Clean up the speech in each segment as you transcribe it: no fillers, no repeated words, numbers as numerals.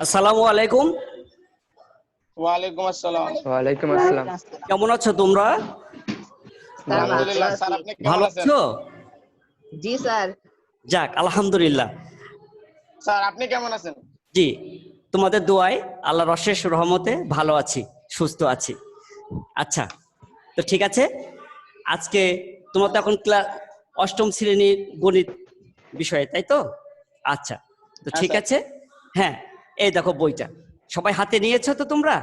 আসসালামু আলাইকুম। ওয়ালাইকুম আসসালাম। ওয়ালাইকুম আসসালাম। কেমন আছো তোমরা? আলহামদুলিল্লাহ স্যার, আপনি ভালো কেমন আছেন? আছো? জি স্যার। যাক, আলহামদুলিল্লাহ। স্যার আপনি কেমন আছেন? জি, তোমাদের দোয়ায় আল্লাহর অশেষ রহমতে ভালো আছি, সুস্থ আছি। আচ্ছা, তো ঠিক আছে। আজকে তোমরা তো এখন ক্লাস অষ্টম শ্রেণীর গণিত বিষয়ে, তাই তো? আচ্ছা, তো হ্যাঁ, ঠিক স্যার। আছে। হ্যাঁ, এই দেখো বইটা সবাই হাতে নিয়েছো তো তোমরা,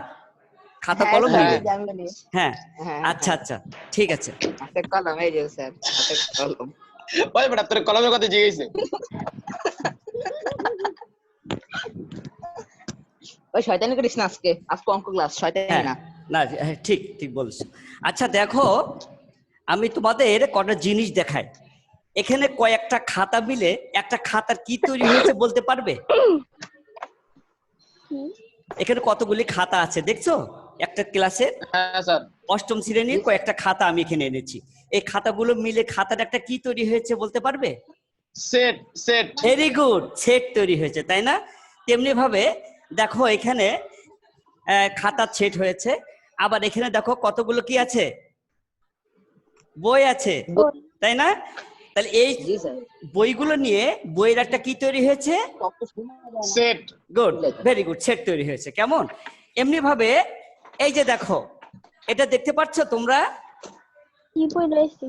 খাতা কলম হ্যাঁ। নিয়ে? জানবেন। হ্যাঁ, হ্যাঁ, আচ্ছা আচ্ছা, ঠিক আছে। হাতে কলম, এই যে স্যার হাতে কলম। ওই বেটা, তোর কলমের কথা জিজ্ঞেসে। ওই শয়তানি করিস না, আজকে অঙ্ক ক্লাস, শয়তানি হ্যাঁ, না। না, হ্যাঁ, ঠিক ঠিক বলছো। আচ্ছা দেখো, আমি তোমাদের কটা জিনিস দেখাই। এখানে কয়েকটা খাতা মিলে একটা খাতার কি তৈরি হয়েছে বলতে পারবে? এখানে কতগুলি খাতা আছে দেখছো? একটা ক্লাসের হ্যাঁ স্যার। অষ্টম শ্রেণীর কয়েকটা খাতা আমি এখানে এনেছি। এই খাতাগুলো মিলে খাতার একটা কি তৈরি হয়েছে বলতে পারবে? Set set. Very good, set তৈরি হয়েছে, তাই না? তেমনি ভাবে দেখো এখানে খাতার সেট হয়েছে। আবার এখানে দেখো কতগুলো কি আছে, বই আছে, তাই না? তাহলে এই জি স্যার। বইগুলো নিয়ে বইয়ের একটা কি তৈরি হয়েছে? Set. Good, very good, set তৈরি হয়েছে। কেমন? এমনি ভাবে এই যে দেখো, এটা দেখতে পাচ্ছ তোমরা? কি বই রয়েছে?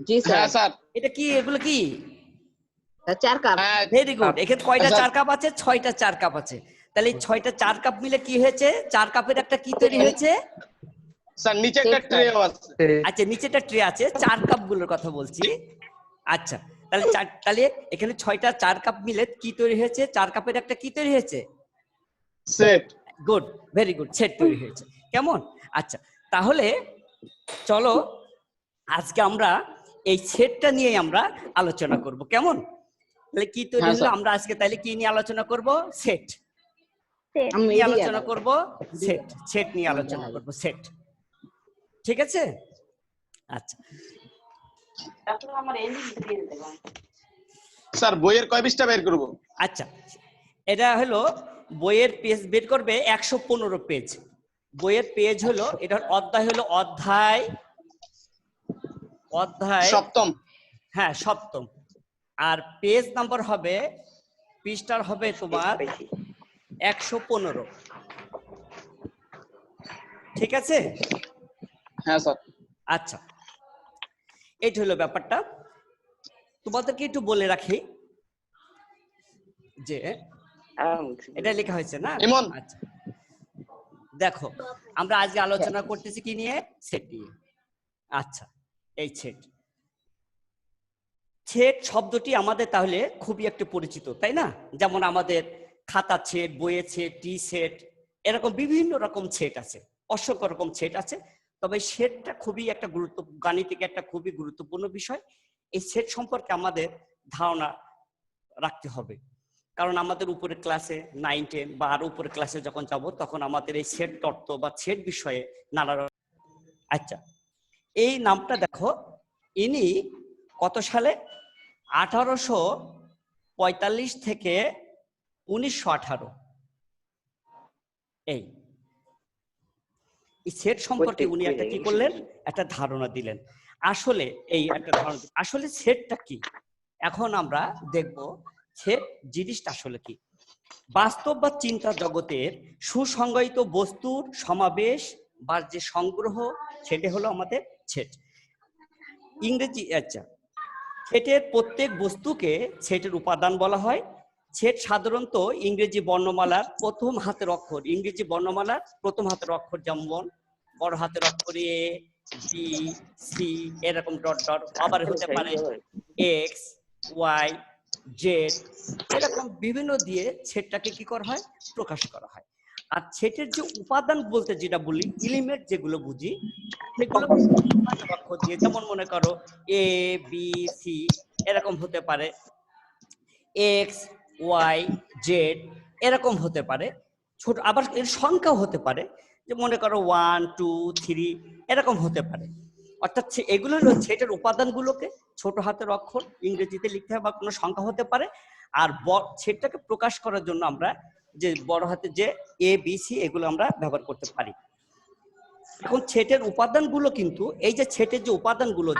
জি হ্যাঁ স্যার। স্যার। এটা কি, এগুলো কি? চার কাপ। হ্যাঁ ভেরি গুড। এখানে কয়টা স্যার। চার কাপ আছে? 6টা চার কাপ আছে। তাহলে এই 6টা চার কাপ মিলে কি হয়েছে? চার কাপের একটা কি তৈরি হয়েছে? স্যার নিচে একটা ট্রেও আছে। আচ্ছা, নিচেটা ট্রে আছে, চার কাপ গুলোর কথা বলছি। আচ্ছা, তাহলে তাহলে এখানে 6টা চার কাপ মিলে কি তৈরি হয়েছে? চার কাপের একটা কি তৈরি হয়েছে? Set. Good, very good, set তৈরি হয়েছে। কেমন? আচ্ছা, তাহলে চলো আজকে আমরা এই সেটটা নিয়ে আমরা আলোচনা করব। কেমন? তাহলে কি তৈরি হ্যাঁ, হলো? স্যার। আমরা আজকে তাহলে কি নিয়ে আলোচনা করব? সেট আমি নিয়ে এদিকে আলোচনা দাও। করব। সেট, সেট নিয়ে আলোচনা করব, সেট। ঠিক আছে? আচ্ছা, স্যার বইয়ের কয় পৃষ্ঠা বের করব? আচ্ছা, এটা হলো বইয়ের পেজ বের করবে 115 পেজ। বইয়ের পেজ হলো, এটার অধ্যায় হলো অধ্যায় সপ্তম। হ্যাঁ, সপ্তম। আর পেজ নাম্বার হবে, পৃষ্ঠার হবে তোমার 115। ঠিক আছে? হ্যাঁ স্যার। আচ্ছা, এইটা হলো ব্যাপারটা। তোমাদেরকে একটু বলে রাখি যে এটা লেখা হয়েছে না? ইমন। আচ্ছা, দেখো আমরা আজকে আলোচনা করতেছি কি নিয়ে? সেট নিয়ে। আচ্ছা, এই সেট, সেট শব্দটি আমাদের তাহলে খুবই একটু পরিচিত, তাই না? যেমন আমাদের খাতা সেট, বইয়ের সেট, টি সেট, এরকম বিভিন্ন রকম সেট আছে, অসংখ্য রকম সেট আছে। তবে সেটটা খুবই একটা গাণিতিক একটা খুবই গুরুত্বপূর্ণ বিষয়। এই সেট সম্পর্কে আমাদের ধারণা রাখতে হবে, কারণ আমাদের উপরে ক্লাসে 9, 10 বা আরো উপরে ক্লাসে যখন যাব তখন আমাদের এই সেট তত্ত্ব বা সেট বিষয়ে নানা। আচ্ছা, এই নামটা দেখো, ইনি কত সালে? 1845 থেকে 1918। এই সেট সম্পর্কে উনি একটা কি করলেন? একটা ধারণা দিলেন। আসলে এই একটা ধারণা, আসলে সেটটা কি এখন আমরা দেখব। সেট জিনিসটা আসলে কি? বাস্তব বা চিন্তা জগতের সুসংজ্ঞায়িত বস্তুর সমাবেশ বা যে সংগ্রহ, সেটা হলো আমাদের সেট। ইংরেজি, আচ্ছা, সেটের প্রত্যেক বস্তুকে সেটের উপাদান বলা হয়। সেট সাধারণত ইংরেজি বর্ণমালার প্রথম হাতের অক্ষর, ইংরেজি বর্ণমালার প্রথম হাতের অক্ষর, যেমন বড় হাতের অক্ষর এ, বি, সি, এরকম ডট ডট, আবার হতে পারে এক্স, ওয়াই, জেড, এরকম বিভিন্ন দিয়ে সেটটাকে কি করা হয়? প্রকাশ করা হয়। আর সেটের যে উপাদান বলতে যেটা বলি, এলিমেন্ট যেগুলো বুঝি, সেগুলো অক্ষর দিয়ে, যেমন মনে করো এ, বি, সি, এরকম হতে পারে, এক্স, ওয়াই, জেড, এরকম হতে পারে। ছোট আবার এর সংখ্যাও হতে পারে, যে মনে করো 1, 2, 3, এরকম হতে পারে। অর্থাৎ এগুলো হলো সেটের উপাদানগুলোকে ছোট হাতের অক্ষর ইংরেজিতে লিখতে হয়, বা কোনো সংখ্যা হতে পারে। আর সেটটাকে প্রকাশ করার জন্য আমরা যে বড় হাতে যে এ বি সি এগুলো আমরা ব্যবহার করতে পারি। এখন সেটের উপাদানগুলো কিন্তু এই যে সেটের যে উপাদানগুলো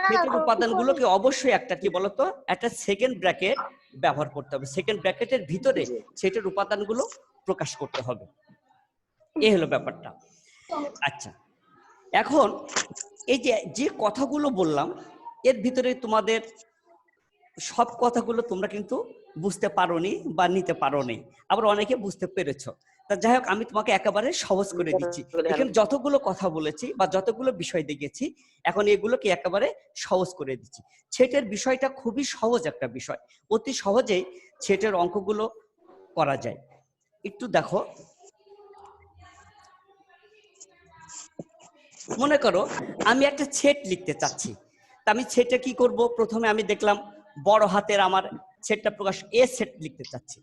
সেটের উপাদানগুলোকে অবশ্যই একটা কি বলতো একটা সেকেন্ড ব্র্যাকেট ব্যবহার করতে হবে। সেকেন্ড ব্র্যাকেটের ভিতরে সেটের উপাদানগুলো প্রকাশ করতে হবে। এই হলো ব্যাপারটা। আচ্ছা, এখন এই যে যে কথাগুলো বললাম এর ভিতরে তোমাদের সব কথাগুলো তোমরা কিন্তু বুঝতে পারোনি বা নিতে পারোনি, আবার অনেকে বুঝতে পেরেছো। তা যাই হোক, আমি তোমাকে একেবারে সহজ করে দিচ্ছি। এখানে যতগুলো কথা বলেছি বা যতগুলো বিষয় দেখিয়েছি এখন এগুলোকে একেবারে সহজ করে দিচ্ছি। সেটের বিষয়টা খুবই সহজ একটা বিষয়, অতি সহজেই সেটের অঙ্কগুলো করা যায়। একটু দেখো, মনে করো আমি একটা সেট লিখতে চাচ্ছি। তা আমি সেটে কি করব, প্রথমে আমি দেখলাম বড় হাতের আমার সেটটা প্রকাশ এ সেট লিখতে চাচ্ছি,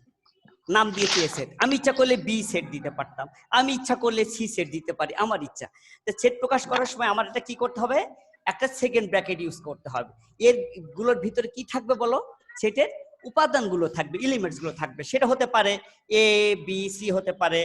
নাম দিয়েছি এ সেট। আমি ইচ্ছা করলে বি সেট দিতে পারতাম, আমি ইচ্ছা করলে সি সেট দিতে পারি, আমার ইচ্ছা। তো সেট প্রকাশ করার সময় আমার এটা কি করতে হবে, একটা সেকেন্ড ব্র্যাকেট ইউজ করতে হবে। এর গুলোর ভিতরে কি থাকবে বলো, সেটের উপাদানগুলো থাকবে, এলিমেন্টস গুলো থাকবে। সেটা হতে পারে এ বি সি, হতে পারে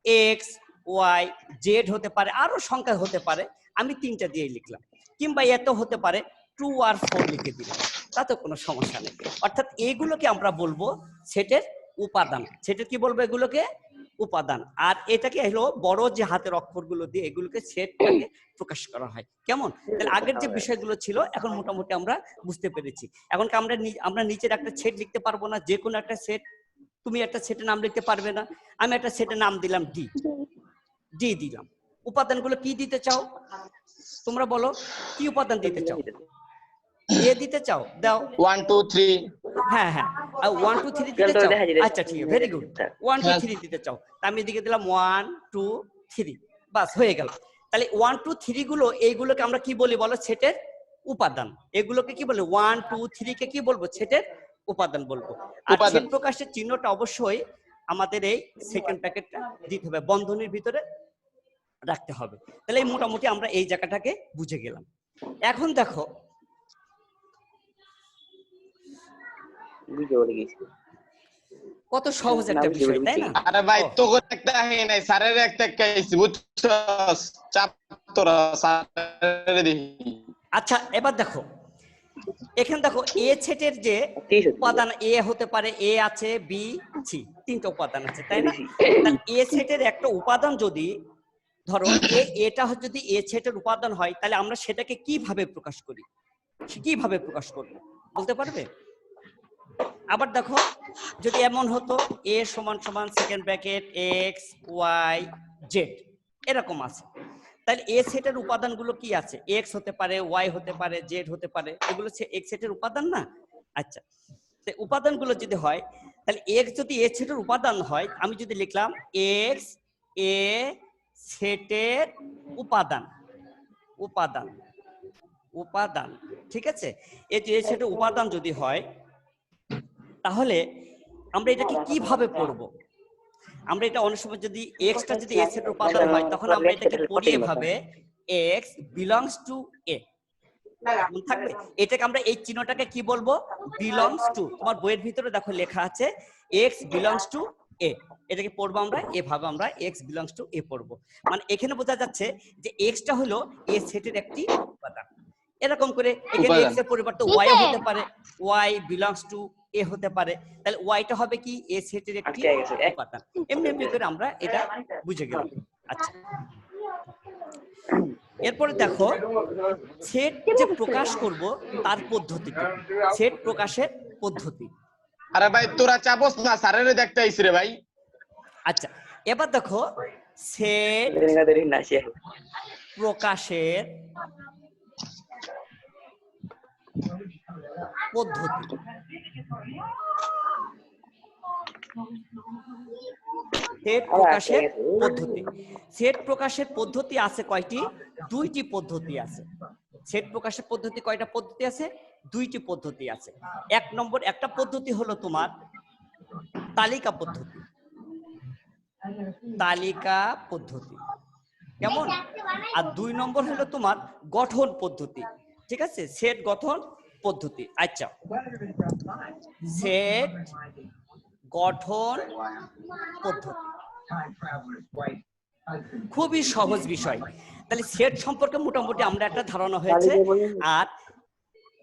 এক্স ওয়াই জেড, হতে পারে আরো সংখ্যা হতে পারে। আমি 3টা দিয়ে লিখলাম, কিংবা এত হতে পারে 2 আর 4 লিখে দিলাম, তাতে কোনো সমস্যা নেই। অর্থাৎ এইগুলোকে আমরা বলবো সেটের উপাদান। সেটের কি বলবো, এগুলোকে উপাদান। আর এটাকে হলো বড় যে হাতের অক্ষরগুলো দিয়ে এগুলোকে সেটটাকে প্রকাশ করা হয়। কেমন? তাহলে আগের যে বিষয়গুলো ছিল এখন মোটামুটি আমরা বুঝতে পেরেছি। এখন আমরা নিচের একটা সেট লিখতে পারবো না, যে কোনো একটা সেট। তুমি একটা সেটের নাম লিখতে পারবে না, আমি একটা সেটের নাম দিলাম ডি, ডি দিলাম। উপাদানগুলো কি দিতে চাও তোমরা বলো, কি উপাদান দিতে চাও? এ দিতে চাও, দাও। 1 2 3 হ্যাঁ হ্যাঁ, 1 2 3 দিতে চাও, আচ্ছা ঠিক আছে, ভেরি গুড। 1 2 3 দিতে চাও, আমি এদিকে দিলাম 1 2 3, বাস হয়ে গেল। তাহলে 1 2 3 গুলো, এইগুলোকে আমরা কি বলি বলো, সেটের উপাদান। এগুলোকে কি বলে, 1 2 3 কে কি বলবো, সেটের উপাদান বলবো। আর সেট প্রকাশের চিহ্নটা অবশ্যই আমাদের এই সেকেন্ড প্যাকেটটা দিতে হবে, বন্ধনীর ভিতরে রাখতে হবে। তাহলে এই মোটামুটি আমরা এই জায়গাটাকে বুঝে গেলাম। এখন দেখো, কত সহজ একটা বিষয়, তাই না? আরে ভাই তো একটা হে নাই, স্যারের একটা কাইছি বুঝছস, চাপ তোরা স্যারের দেখি। আচ্ছা, এবার দেখো এখানে দেখো এ সেটের যে উপাদান, এ হতে পারে, এ আছে বি সি, 3টা উপাদান আছে, তাই না? তাহলে এ সেটের একটা উপাদান যদি ধরো এটা যদি এ সেটের উপাদান হয়, তাহলে আমরা সেটাকে কিভাবে প্রকাশ করি, কিভাবে প্রকাশ করব বলতে পারবে? আবার দেখো, যদি এমন হতো এ সমান সমান second bracket X Y Z এরকম আছে, তাহলে এ সেটের উপাদানগুলো কি আছে? এক্স হতে পারে, ওয়াই হতে পারে, জেড হতে পারে, এগুলো এক্স সেটের উপাদান না? আচ্ছা, উপাদানগুলো যদি হয়, তাহলে এক্স যদি এ সেটের উপাদান হয়, আমি যদি লিখলাম এক্স এ সেটের উপাদান, উপাদান উপাদান, ঠিক আছে? এই যে এ সেটের উপাদান যদি হয়, তাহলে আমরা এটাকে কিভাবে পড়বো? আমরা এটা অনেক সময় যদি এক্সটা যদি এ সেটের উপাদান হয়, তখন আমরা এটাকে পড়ি এভাবে, এক্স বিলংস টু এ থাকবে। এটাকে আমরা এই চিহ্নটাকে কি বলবো, বিলংস টু। তোমার বইয়ের ভিতরে দেখো লেখা আছে এক্স বিলংস টু এ, এটাকে পড়বো আমরা এভাবে, আমরা এক্স বিলংস টু এ পড়বো। মানে এখানে বোঝা যাচ্ছে যে এক্সটা হলো এ সেটের একটি উপাদান। এরকম করে এখানে এক্স এর পরিবর্তে ওয়াই হতে পারে, ওয়াই বিলংস টু এ হতে পারে, তাহলে ওয়াইটা হবে কি এ সেটের একটি উপাদান। এমনি এমনি করে আমরা এটা বুঝে গেলাম। আচ্ছা, এরপরে দেখো সেট যে প্রকাশ করব তার পদ্ধতি, সেট প্রকাশের পদ্ধতি। আরে ভাই তোরা চাপস না, স্যারের দেখতে আইছি রে ভাই। আচ্ছা, এবার দেখো সেট প্রকাশের পদ্ধতি। সেট প্রকাশের পদ্ধতি, সেট প্রকাশের পদ্ধতি আছে কয়টি? 2টি পদ্ধতি আছে। সেট প্রকাশের পদ্ধতি কয়টা পদ্ধতি আছে? 2টি পদ্ধতি আছে। এক নম্বর একটা পদ্ধতি হলো তোমার তালিকা পদ্ধতি, তালিকা পদ্ধতি, কেমন? আর 2 নম্বর হলো তোমার গঠন পদ্ধতি, ঠিক আছে? সেট গঠন পদ্ধতি। আচ্ছা, সেট গঠন পদ্ধতি। খুবই সহজ বিষয়। তাহলে সেট সম্পর্কে মোটামুটি আমরা একটা ধারণা হয়েছে। আর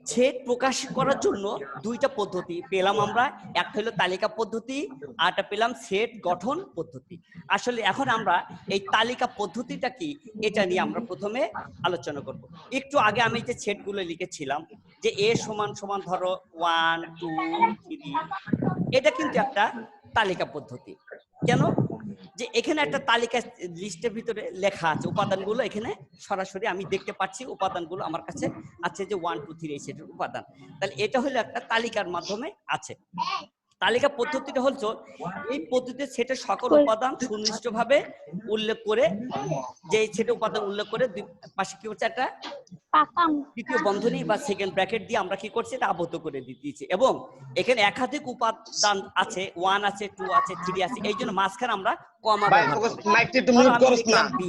সেট প্রকাশ করার জন্য দুইটা পদ্ধতি পেলাম আমরা, একটা হলো তালিকা পদ্ধতি আর একটা পেলাম সেট গঠন পদ্ধতি। আসলে এখন আমরা এই তালিকা পদ্ধতিটা কি এটা নিয়ে আমরা প্রথমে আলোচনা করব। একটু আগে আমি যে সেটগুলো লিখেছিলাম যে এ সমান সমান ধরো 1 2 3, এটা কিন্তু একটা তালিকা পদ্ধতি। কেন? যে এখানে একটা তালিকা লিস্টের ভিতরে লেখা আছে উপাদানগুলো, এখানে সরাসরি আমি দেখতে পাচ্ছি উপাদানগুলো আমার কাছে আছে যে 1 2 3 এই সেটের উপাদান। তাহলে এটা হলো একটা তালিকার মাধ্যমে আছে। তালিকা পদ্ধতিটা হচ্ছে এই পদ্ধতিতে সেটের সকল উপাদান সুনির্দিষ্টভাবে উল্লেখ করে, যে সেটের উপাদান উল্লেখ করে দুই পাশে কি হচ্ছে একটা পাকাম তৃতীয় বন্ধনী বা সেকেন্ড ব্র্যাকেট দিয়ে আমরা কি করছি এটা আবদ্ধ করে দিয়েছি। এবং এখানে একাধিক উপাদান আছে, 1 আছে 2 আছে 3 আছে, এই জন্য মাঝখানে আমরা কমা ভাই ব্যবহার করি। মাইকটা একটু মিউট করছ না। কি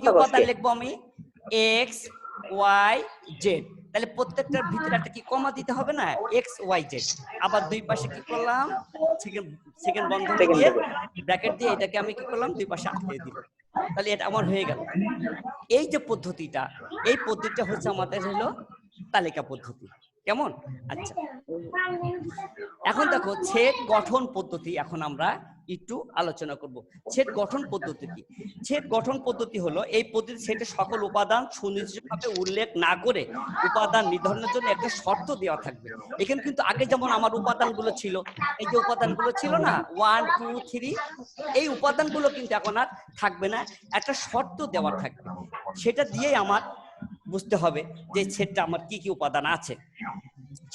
কি উপাদান লিখবো আমি? X Y Z. তাহলে প্রত্যেকটার ভিতরে একটা কি কমা দিতে হবে না, এক্স ওয়াই জেড। আবার দুই পাশে কি করলাম, সেকেন্ড বন্ধনী দিয়ে ব্র্যাকেট দিয়ে এটাকে আমি কি করলাম দুই পাশে আটকে দিলাম। তাহলে এটা আমার হয়ে গেল। এই যে পদ্ধতিটা, এই পদ্ধতিটা হচ্ছে আমাদের হলো তালিকা পদ্ধতি। কেমন? আচ্ছা, এখন দেখো সেট গঠন পদ্ধতি এখন আমরা একটু আলোচনা করব। সেট গঠন পদ্ধতি কি? সেট গঠন পদ্ধতি হলো এই পদ্ধতি সেটের সকল উপাদান সুনির্দিষ্টভাবে উল্লেখ না করে উপাদান নির্ধারণের জন্য একটা শর্ত দেওয়া থাকবে। এখানে কিন্তু আগে যেমন আমার উপাদানগুলো ছিল, এই যে উপাদানগুলো ছিল না 1 2 3, এই উপাদানগুলো কিন্তু এখন আর থাকবে না, একটা শর্ত দেওয়া থাকবে। সেটা দিয়েই আমার বুঝতে হবে যে সেটটা আমার কি কি উপাদান আছে।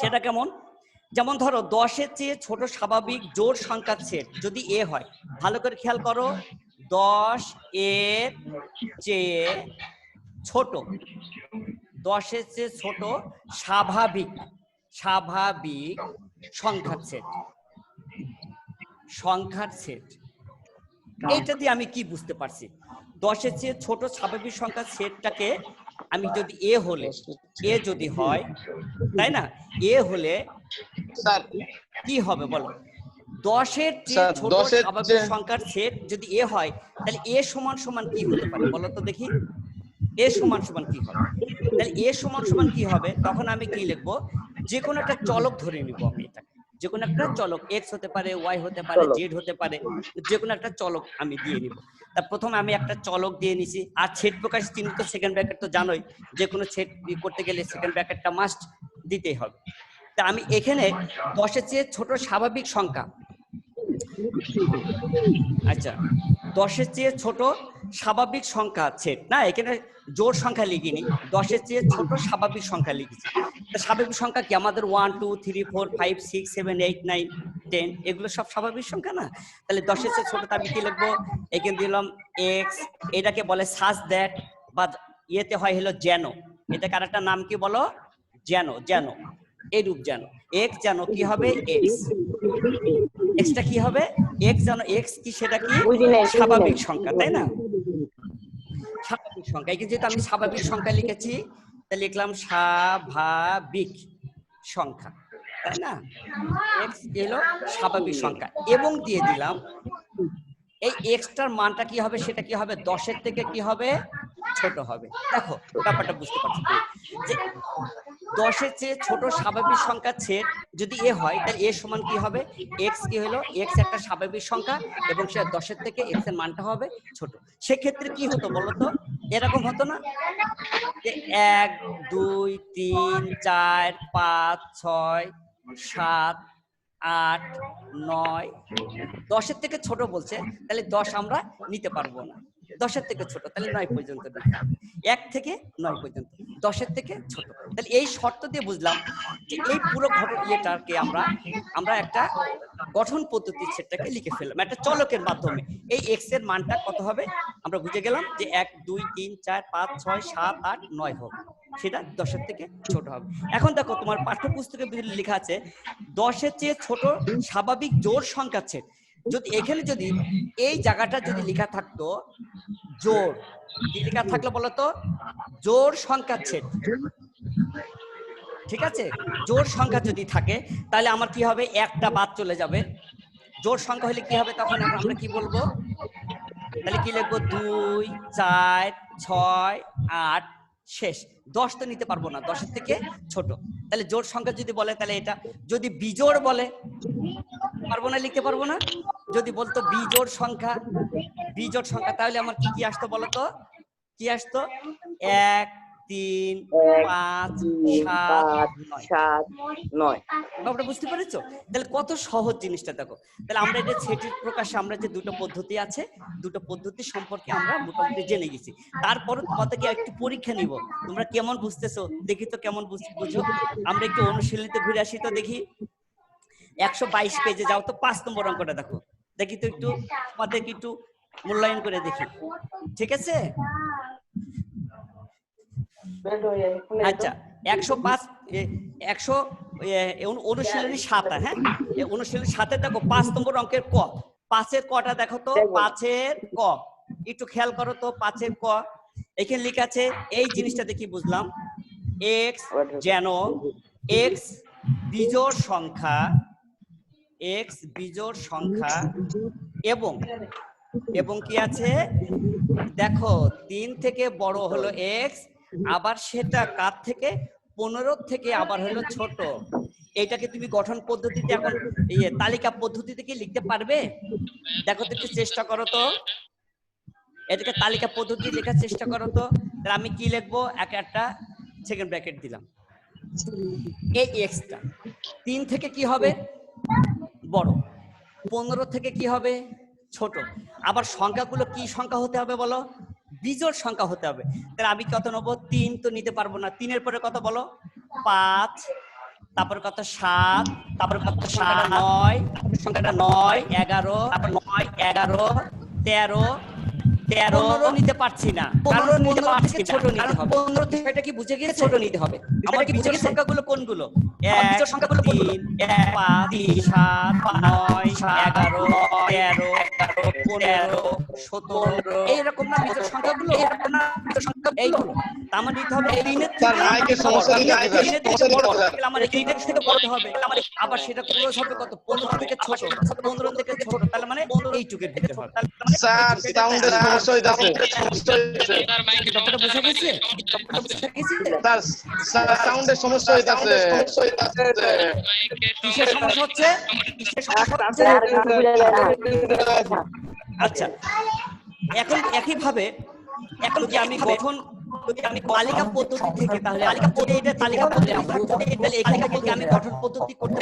সেটা কেমন? যেমন ধরো 10-এর চেয়ে ছোট স্বাভাবিক জোড় সংখ্যার সেট যদি এ হয়, ভালো করে খেয়াল করো, 10 এর চেয়ে ছোট, 10-এর চেয়ে ছোট স্বাভাবিক সংখ্যার সেট, এইটা দিয়ে আমি কি বুঝতে পারছি? 10-এর চেয়ে ছোট স্বাভাবিক সংখ্যার সেটটাকে আমি যদি এ হলে, এ যদি হয়, তাই না, এ হলে স্যার কি হবে বলো? 10-এর চেয়ে ছোট স্বাভাবিক সংখ্যার সেট যদি এ হয়, তাহলে এ সমান সমান কি হতে পারে বলো তো দেখি? এ সমান সমান কি হবে? তাহলে এ সমান সমান কি হবে? তখন আমি কি লিখবো? যে কোনো একটা চলক ধরে নিব আমি, এটাকে যে কোনো একটা চলক, এক্স হতে পারে, ওয়াই হতে পারে, জেড হতে পারে, যে কোনো একটা চলক আমি দিয়ে নিব। তা প্রথমে আমি একটা চলক দিয়ে নিছি। আর সেট প্রকাশ চিহ্ন তো সেকেন্ড ব্র্যাকেট তো জানোই, যে কোনো সেট করতে গেলে সেকেন্ড ব্র্যাকেটটা মাস্ট দিতেই হবে। তা আমি এখানে 10-এর চেয়ে ছোট স্বাভাবিক সংখ্যা, আচ্ছা 10-এর চেয়ে ছোট স্বাভাবিক সংখ্যা সেট না, এখানে জোড় সংখ্যা লিখিনি, 10-এর চেয়ে ছোট স্বাভাবিক সংখ্যা লিখেছি। স্বাভাবিক সংখ্যা কি আমাদের 1 2 3 4 5 6 7 8 9 10, এগুলো সব স্বাভাবিক সংখ্যা না? তাহলে 10-এর চেয়ে ছোট আমি কি লিখবো? এখানে দিলাম এক্স, এটাকে বলে সাজ দ্যাট, বা ইয়েতে হয় হলো যেন, এটাকে আরেকটা নাম কি বলো? যেন, এরূপ যেন। এক্স যেন কি হবে? এক্স, এক্সটা কি হবে? এক্স যেন, এক্স কি সেটা কি স্বাভাবিক সংখ্যা, তাই না? স্বাভাবিক সংখ্যা, এই যেহেতু আমি স্বাভাবিক সংখ্যা লিখেছি, তাহলে লিখলাম স্বাভাবিক সংখ্যা, তাই না? এক্স এলো স্বাভাবিক সংখ্যা, এবং দিয়ে দিলাম এই এক্সটার মানটা কি হবে? সেটা কি হবে? 10-এর থেকে কি হবে? ছোট হবে। দেখো ব্যাপারটা বুঝতে পারছো যে 10-এর চেয়ে ছোট স্বাভাবিক সংখ্যার সেট যদি এ হয়, তাহলে এ সমান কি হবে? এক্স কি হলো? এক্স একটা স্বাভাবিক সংখ্যা এবং সে 10-এর থেকে এক্স এর মানটা হবে ছোট। সেক্ষেত্রে কি হতো বলতো? এরকম হতো না যে 1 2 3 4 5 6 7 8 9, 10-এর থেকে ছোট বলছে, তাহলে 10 আমরা নিতে পারবো না, 10-এর থেকে ছোট, তাহলে 9 পর্যন্ত নিতে হবে, 1 থেকে 9 পর্যন্ত, 10-এর থেকে ছোট। তাহলে এই শর্ত দিয়ে বুঝলাম যে এই পুরো ইয়েটাকে আমরা একটা গঠন পদ্ধতির সেটটাকে লিখে ফেললাম একটা চলকের মাধ্যমে। এই এক্স এর মানটা কত হবে আমরা বুঝে গেলাম যে 1 2 3 4 5 6 7 8 9 হবে, সেটা 10-এর থেকে ছোট হবে। এখন দেখো তোমার পাঠ্যপুস্তকের ভিতরে লেখা আছে 10-এর চেয়ে ছোট স্বাভাবিক জোড় সংখ্যা সেট। যদি এখানে যদি এই জায়গাটা যদি লেখা থাকতো জোড়, কি লেখা থাকলো বলতো? জোড় সংখ্যা সেট, ঠিক আছে? জোড় সংখ্যা যদি থাকে তাহলে আমার কি হবে? একটা বাদ চলে যাবে, জোড় সংখ্যা হলে কি হবে তখন আমরা কি বলবো? তাহলে কি লিখবো? 2 4 6 8 শেষ। 10 তো নিতে পারবো না, 10 এর থেকে ছোট। তাহলে জোড় সংখ্যা যদি বলে তাহলে এটা, যদি বিজোড় বলে পারবো না, লিখতে পারবো না। যদি বলতো বিজোড় সংখ্যা তাহলে আমার কি কি আসতো বলতো? কি আসতো? 1 3 5 7 9। আমরা বুঝতে পেরেছো? তাহলে কত সহজ জিনিসটা দেখো। তাহলে আমরা এটা সেটের প্রকাশে আমরা যে দুটো পদ্ধতি আছে, দুটো পদ্ধতি সম্পর্কে আমরা মোটামুটি জেনে গেছি। তারপরে তোমাদেরকে একটু পরীক্ষা নিব, তোমরা কেমন বুঝতেছো দেখি তো, কেমন বুঝো। আমরা একটু অনুশীলনীতে ঘুরে আসি তো দেখি। 122 পেজে যাও তো, 5 নম্বর অঙ্কটা দেখো, দেখি তো একটু তোমাদেরকে একটু মূল্যায়ন করে দেখি, ঠিক আছে? আচ্ছা 105 অনুশীলনী 7, হ্যাঁ অনুশীলনী 7 দেখো 5 নম্বর অঙ্কের ক। 5-এর কটা দেখো তো, 5-এর ক একটু খেয়াল করো তো। 5-এর ক এখানে লেখা আছে, এই জিনিসটা দেখি বুঝলাম, এক্স যেন এক্স বিজোড় সংখ্যা এবং কি আছে দেখো 3 থেকে বড় হলো এক্স, আবার সেটা কার থেকে? 15 থেকে আবার হলো ছোট। এটাকে তুমি গঠন পদ্ধতিতে এখন তালিকা পদ্ধতিতে কি লিখতে পারবে? দেখো তো একটু চেষ্টা করো তো, এটাকে তালিকা পদ্ধতি লেখার চেষ্টা করো তো। তাহলে আমি কি লিখবো? একটা সেকেন্ড ব্র্যাকেট দিলাম। এই এক্সটা 3 থেকে কি হবে? বড়। 15 থেকে কি হবে? ছোট। আবার সংখ্যাগুলো কি সংখ্যা হতে হবে বলো? বিজোড় সংখ্যা হতে হবে। তাহলে আমি কত নেবো? 3 তো নিতে পারবো না। 3-এর পরে কত বলো? 5, তারপর কত? 7, তারপর কত? 9, সংখ্যাটা 9 11, তারপর 9 11 13 15 নিতে পারছি না, কারণ 15 থেকে ছোট নিতে হবে। 15 থেকে এটা কি বুঝে গিয়ে ছোট নিতে হবে। আমার কি বিজোড় সংখ্যাগুলো কোনগুলো? 1 3 5 7 9 11 13 15 17 এইরকম না বিজোড় সংখ্যাগুলো? এইগুলো আমার নিতে হবে 3 এর স্যার মাইকের সমস্যা দিলে আমার 3 এর থেকে বড় হবে। আবার সেটা ক্লোজ হবে কত? 15 থেকে ছোট। 15 থেকে ছোট তাহলে মানে এইটুকের ভিতরে হবে। স্যার সাউন্ডের সমস্যা হইতাছে। ব্যাপারটা বুঝে গেছে? স্যার সাউন্ডের সমস্যা হইতাছে। কিসের সমস্যা হচ্ছে? আচ্ছা এখন একইভাবে এখন কি আমি গঠন তালিকা পদ্ধতি থেকে, তাহলে তালিকা পদ্ধতি তাহলে এখানে কি আমি গঠন পদ্ধতি করতে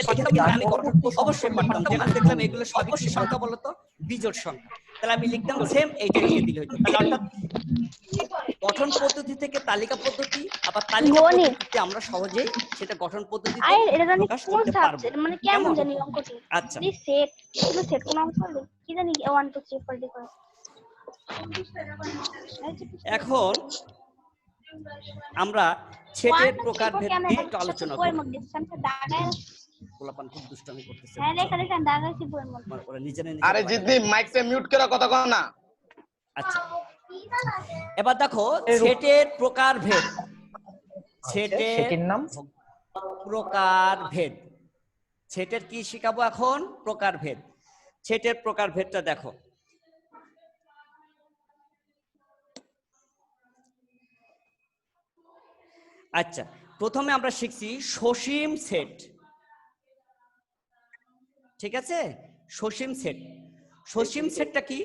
আমি গঠন অবশ্যই পারতাম। যেমন দেখলাম এগুলো সবই সংখ্যা বলতো বিজোড় সংখ্যা, তাহলে আমি লিখতাম সেম এইটা লিখে দিলে হতো। তাহলে অর্থাৎ গঠন পদ্ধতি থেকে তালিকা পদ্ধতি, আবার তালিকা পদ্ধতিতে আমরা সহজেই সেটা গঠন পদ্ধতিতে প্রকাশ করতে পারবো। মানে কেমন জানি অঙ্কটি? আচ্ছা সেট কোন অঙ্ক হবে কি জানি 1 2 3 4 দেখো। এখন আমরা সেটের প্রকারভেদ নিয়ে একটু আলোচনা করব। পোলাপান খুব দুষ্টামি করতেছে। হ্যাঁ লেখা লেখা দাগাইছি বইয়ের মধ্যে। ওরা নিজে আরে জিতনি মাইকটা মিউট করে কথা কও না। আচ্ছা এবার দেখো সেটের প্রকারভেদ। সেটের নাম প্রকারভেদ। সেটের কি শিখাবো এখন? প্রকারভেদ। সেটের প্রকারভেদটা দেখো। আচ্ছা প্রথমে আমরা শিখছি সসীম সেট, ঠিক আছে? সসীম সেট। সসীম সেটটা কি?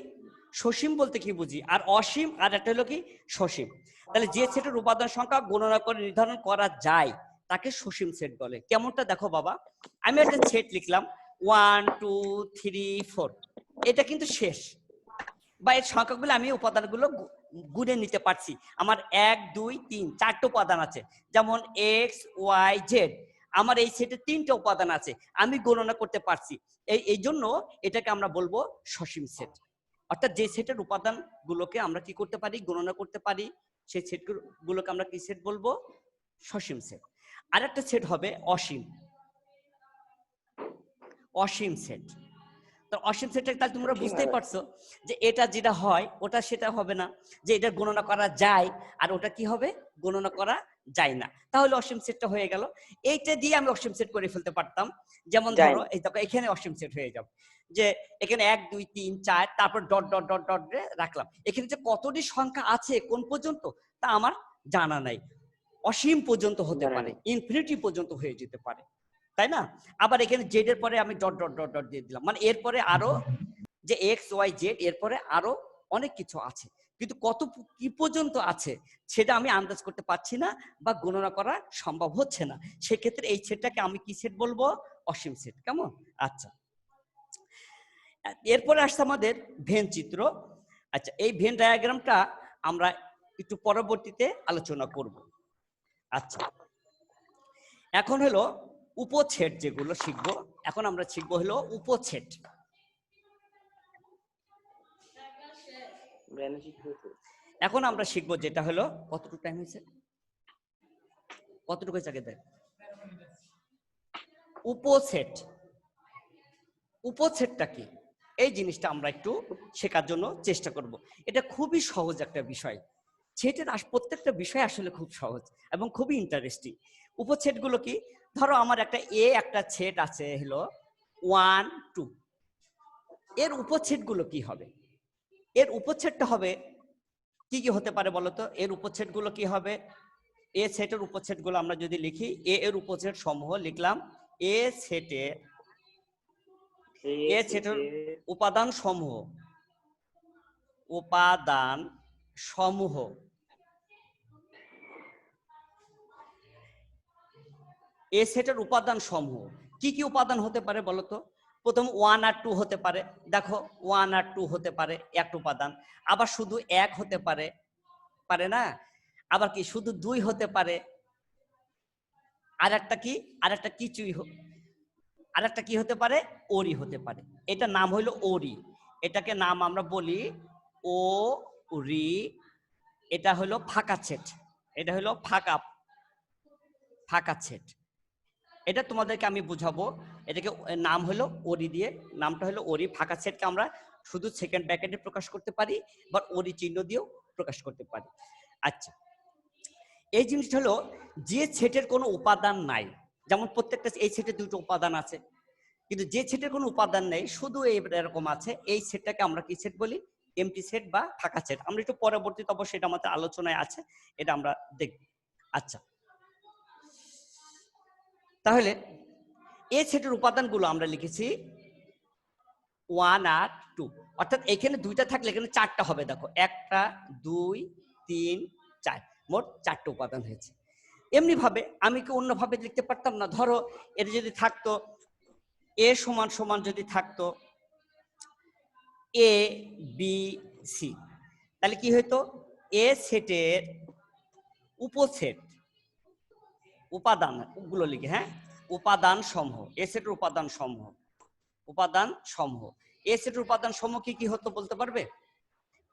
সসীম বলতে কি বুঝি? আর অসীম আর একটা হলো কি সসীম। তাহলে যে সেটের উপাদান সংখ্যা গণনা করে নির্ধারণ করা যায় তাকে সসীম সেট বলে। কেমনটা দেখো বাবা, আমি একটা সেট লিখলাম 1 2 3 4, এটা কিন্তু শেষ, বা এর সংখ্যাগুলো আমি উপাদানগুলো গুণে নিতে পারছি। আমার 1 2 3 4টা উপাদান আছে, যেমন এক্স ওয়াই জেড। আমার এই সেটে 3টা উপাদান আছে, আমি গণনা করতে পারছি। এই জন্য এটাকে আমরা বলবো সসীম সেট। অর্থাৎ যে সেটের উপাদান গুলোকে আমরা কি করতে পারি? গণনা করতে পারি, সেই সেট গুলোকে আমরা কি সেট বলবো? সসীম সেট। আর একটা সেট হবে অসীম। অসীম সেট। তো অসীম সেটটা তাহলে তোমরা বুঝতেই পারছো যে এটা যেটা হয় ওটা সেটা হবে না, যে এটা গণনা করা যায় আর ওটা কি হবে? গণনা করা যায় না। তাহলে অসীম সেটটা হয়ে গেল। এইটা দিয়ে আমি অসীম সেট করে ফেলতে পারতাম। যেমন ধরো এই দেখো এখানে অসীম সেট হয়ে যাবে। যে এখানে 1 2 3 4 তারপর ডট ডট ডট ডট রাখলাম। এখানে যে কতটি সংখ্যা আছে কোন পর্যন্ত তা আমার জানা নাই। অসীম পর্যন্ত হতে পারে, ইনফিনিটি পর্যন্ত হয়ে যেতে পারে, তাই না? আবার এখানে জেড এর পরে আমি ডট ডট ডট ডট দিয়ে দিলাম, মানে এরপরে আরো যে এক্স ওয়াই জেড এরপরে আরো অনেক কিছু আছে, কিন্তু কত কি পর্যন্ত আছে সেটা আমি আন্দাজ করতে পারছি না বা গণনা করা সম্ভব হচ্ছে না। সেক্ষেত্রে এই সেটটাকে আমি কি সেট বলবো? অসীম সেট। কেমন? আচ্ছা, এরপরে আসছে আমাদের ভেন চিত্র। আচ্ছা, এই ভেন ডায়াগ্রামটা আমরা একটু পরবর্তীতে আলোচনা করব। আচ্ছা, এখন হলো উপছেদ যেগুলো শিখবো, এখন আমরা শিখবো হলো উপছেদ। এখন আমরা শিখবো যেটা হলো, কতটুকু টাইম হয়েছে, কতটুকু জায়গায় দেয়, উপছেদ। উপছেদটা কি এই জিনিসটা আমরা একটু শেখার জন্য চেষ্টা করব। এটা খুবই সহজ একটা বিষয়, সেটার প্রত্যেকটা বিষয় আসলে খুব সহজ এবং খুবই ইন্টারেস্টিং। উপছেদ গুলো কি, ধরো আমার একটা একটা ছেদ আছে হলো 1 2, এর উপছেদ গুলো কি হবে? এর উপছেদটা হবে কি কি হতে পারে বলতো? এর উপছেদ গুলো কি হবে? এ সেটের উপছেদ গুলো আমরা যদি লিখি, এ এর উপছেদ সমূহ লিখলাম, এ সেটের উপাদান সমূহ, উপাদান সমূহ এ সেটের উপাদান সমূহ কি কি উপাদান হতে পারে বলতো? প্রথম 1 আর 2 হতে পারে, দেখো 1 আর 2 হতে পারে একটা উপাদান, আবার শুধু 1 হতে পারে, পারে না? আবার কি শুধু 2 হতে পারে, আর একটা কি, আর একটা কিছুই, আর একটা কি হতে পারে? ওরি হতে পারে। এটা নাম হইল ওরি, এটাকে নাম আমরা বলি ও রি। এটা হলো ফাঁকা ছেদ, এটা হলো ফাঁকা ফাঁকা ছেদ। এটা তোমাদেরকে আমি বুঝাবো, এটাকে নাম হলো ওরি দিয়ে, নামটা হলো ওরি। ফাঁকা ছেদকে আমরা শুধু সেকেন্ড ব্র্যাকেটে প্রকাশ করতে পারি বা ওরি চিহ্ন দিয়েও প্রকাশ করতে পারি। আচ্ছা, এই জিনিসটা হলো যে সেটের কোনো উপাদান নাই, যেমন প্রত্যেকটা এই সেটের দুটো উপাদান আছে, কিন্তু যে সেটের কোনো উপাদান নেই শুধু এরকম আছে, এই সেটটাকে আমরা কি সেট বলি? এমটি সেট বা ফাঁকা সেট। আমরা একটু পরবর্তীতে অবশ্যই এটা আমাদের আলোচনায় আছে, এটা আমরা দেখব। আচ্ছা, তাহলে এই সেটের উপাদানগুলো আমরা লিখেছি 1 আর 2, অর্থাৎ এখানে দুইটা থাকলে এখানে 4টা হবে। দেখো 1 2 3 4, মোট 4টা উপাদান হয়েছে। এমনি ভাবে আমি কি অন্যভাবে লিখতে পারতাম না? ধরো এটা যদি থাকতো এ সমান সমান যদি থাকতো এ বি সি, তাহলে কি হইতো? এ সেটের উপসেট, উপাদান গুলো লিখে, হ্যাঁ, উপাদান সমূহ, এ সেটের উপাদান সমূহ, উপাদান সমূহ। এ সেটের উপাদান সমূহ কি কি হতো বলতে পারবে?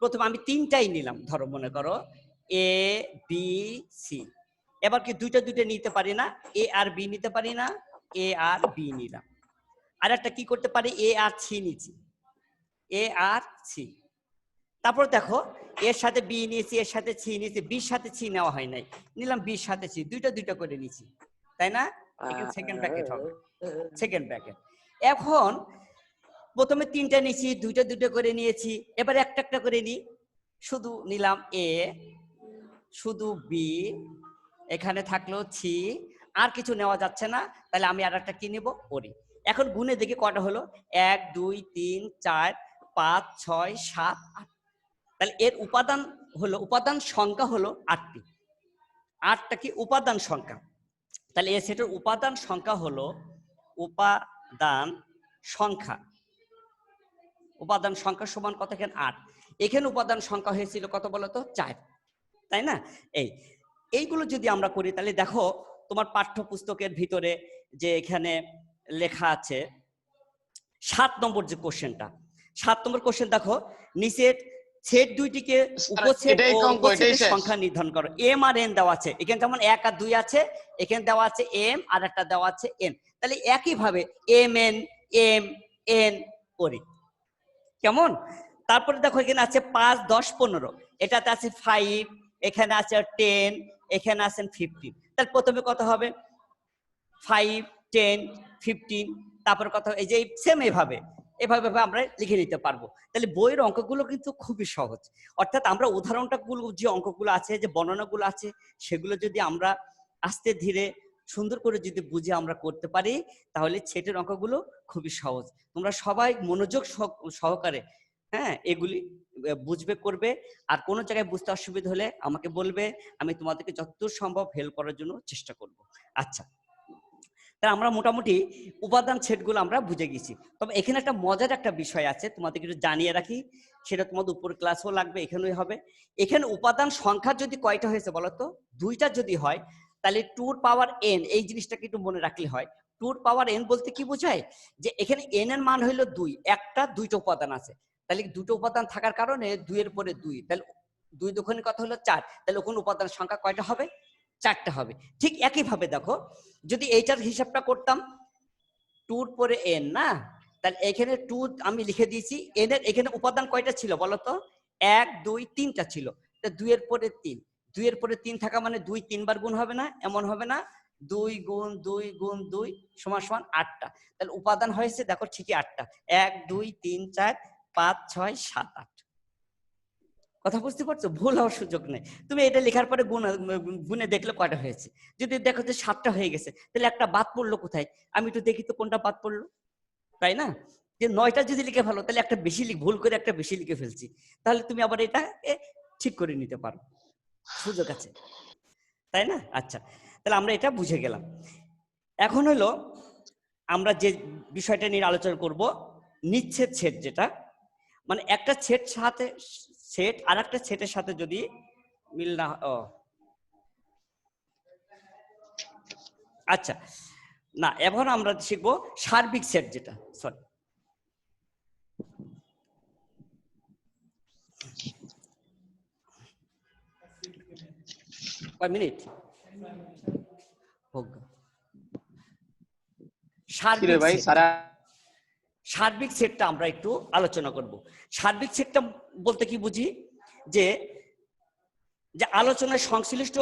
প্রথমে আমি 3টাই নিলাম, ধরো মনে করো এ বি সি। এবার কি দুইটা দুইটা নিতে পারি না? এ আর বি নিতে পারি না? এ আর বি নিলাম। আর একটা কি করতে পারি? এ আর সি নিচ্ছি, এ আর সি। তারপর দেখো এর সাথে বি নিয়েছি, এর সাথে সি নিয়েছি, বির সাথে সি নেওয়া হয় নাই, নিলাম বির সাথে সি, দুইটা দুইটা করে নিয়েছি, তাই না? এখানে সেকেন্ড ব্র্যাকেট হবে, সেকেন্ড ব্র্যাকেট। এখন প্রথমে 3টা নিয়েছি, দুইটা দুইটা করে নিয়েছি, এবার একটা একটা করে নিই, শুধু নিলাম এ, শুধু বি, এখানে থাকলো সি, আর কিছু নেওয়া যাচ্ছে না, তাহলে আমি আর একটা কি নেব? ওরি। এখন গুণে দেখি কটা হলো, 1 2 3 4 5 6 7 8। তাহলে এর উপাদান হলো, উপাদান সংখ্যা হলো 8টি। 8টা কি উপাদান সংখ্যা। তাহলে এ সেটের উপাদান সংখ্যা হলো, উপাদান সংখ্যা, উপাদান সংখ্যা সমান কত? এখানে 8। এখানে উপাদান সংখ্যা হয়েছিল কত বলতো? 4, তাই না? এইগুলো যদি আমরা করি তাহলে দেখো তোমার পাঠ্যপুস্তকের ভিতরে যে এখানে লেখা আছে 7 নম্বর যে কোশ্চেনটা, 7 নম্বর কোশ্চেন দেখো, নিচের সেট দুইটিকে উপসেট ও উপসেটের সংখ্যা নির্ধারণ করো। এম আর এন দেওয়া আছে, এখানে যেমন 1 আর 2 আছে, এখানে দেওয়া আছে এম আর একটা দেওয়া আছে এন। তাহলে একই ভাবে এম এন করি, কেমন? তারপরে দেখো এখানে আছে 5 10 15, এটাতে আছে 5, এখানে আছে 10, এখানে আছেন 15। তাহলে প্রথমে কত হবে? 5 10 15। তারপরে কত? এই যে সেম এইভাবে এভাবে আমরা লিখে নিতে পারবো। তাহলে বইয়ের অঙ্কগুলো কিন্তু খুবই সহজ। অর্থাৎ আমরা উদাহরণটাগুলো যে অঙ্কগুলো আছে, যে বর্ণনাগুলো আছে, সেগুলো যদি আমরা আস্তে ধীরে সুন্দর করে যদি বুঝে আমরা করতে পারি, তাহলে সেটের অঙ্কগুলো খুবই সহজ। তোমরা সবাই মনোযোগ সহকারে এগুলি বুঝবে, করবে। আর কোনো জায়গায় বুঝতে অসুবিধা হলে আমাকে বলবে, আমি তোমাদেরকে যতদূর সম্ভব হেল্প করার জন্য চেষ্টা করব। আচ্ছা, তাহলে আমরা মোটামুটি উপাদান সেটগুলো আমরা বুঝে গেছি। তবে এখানে একটা মজার একটা বিষয় আছে, তোমাদেরকে একটু জানিয়ে রাখি, সেটা তোমাদের উপর ক্লাসও লাগবে, এখানেই হবে। এখানে উপাদান সংখ্যা যদি কয়টা হয়েছে বলো তো? 2টা যদি হয়, তাহলে 2 পাওয়ার n, এই জিনিসটাকে একটু মনে রাখলে হয়। 2 পাওয়ার n বলতে কি বোঝায়? যে এখানে n এর মান হইলো 2, একটা 2টা উপাদান আছে, তাহলে 2টো উপাদান থাকার কারণে 2 এর পরে 2, তাহলে 2 দুগুণে কত হলো 4, তাহলে ওখানে উপাদান সংখ্যা কয়টা হবে? 4টা হবে। ঠিক একইভাবে দেখো, যদি এইটার হিসাবটা করতাম 2 এর পরে n না, তাহলে এখানে 2 আমি লিখে দিয়েছি, n এর এখানে উপাদান কয়টা ছিল বলো তো? 1 2 3টা ছিল। 2 এর পরে 3, 2 এর পরে 3 থাকা মানে 2 3 বার গুণ হবে না? এমন হবে না? 2 গুণ 2 গুণ 2 সমান সমান 8টা। তাহলে উপাদান হয়েছে দেখো ঠিকই 8টা। 1 2 3 4 5 6 7 8। কথা বুঝতে পারছো? ভুল হওয়ার সুযোগ নেই। তুমি এটা লেখার পরে গুণে দেখলে কয়টা হয়েছে। যদি দেখো যে 7টা হয়ে গেছে, তাহলে একটা বাদ পড়লো কোথায়? আমি একটু দেখি তো কোনটা বাদ পড়লো, তাই না? যে 9টা যদি লিখে ফেলো, তাহলে একটা বেশি ভুল করে একটা বেশি লিখে ফেলছি, তাহলে তুমি আবার এটা ঠিক করে নিতে পারো, সুযোগ আছে, তাই না? আচ্ছা, তাহলে আমরা এটা বুঝে গেলাম। এখন হলো আমরা যে বিষয়টা নিয়ে আলোচনা করব, নিচ্ছেদ সেট, যেটা মানে একটা সেট আর একটা সেটের সাথে যদি মিল না, আচ্ছা না, এখন আমরা শিখবো সার্বিক সেট, যেটা সরি কয় মিনিট হোক। সার্বিক সেটটা আমরা একটু আলোচনা করব। সার্বিক সেটটা বলতে কি বুঝি? যে আলোচনায় সংশ্লিষ্ট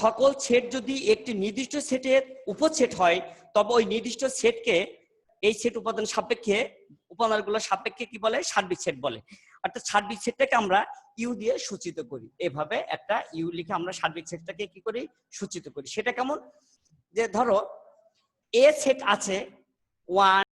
সকল সেট যদি একটি নির্দিষ্ট সেটের উপসেট হয়, তবে ওই নির্দিষ্ট সেটকে এই সেট উপাদান সাপেক্ষে, উপাদানগুলোর সাপেক্ষে কি বলে? সার্বিক সেট বলে। অর্থাৎ সার্বিক সেটটাকে আমরা ইউ দিয়ে সূচিত করি। এভাবে একটা ইউ লিখে আমরা সার্বিক সেটটাকে কি করি? সূচিত করি। সেটা কেমন? যে ধরো এ সেট আছে 1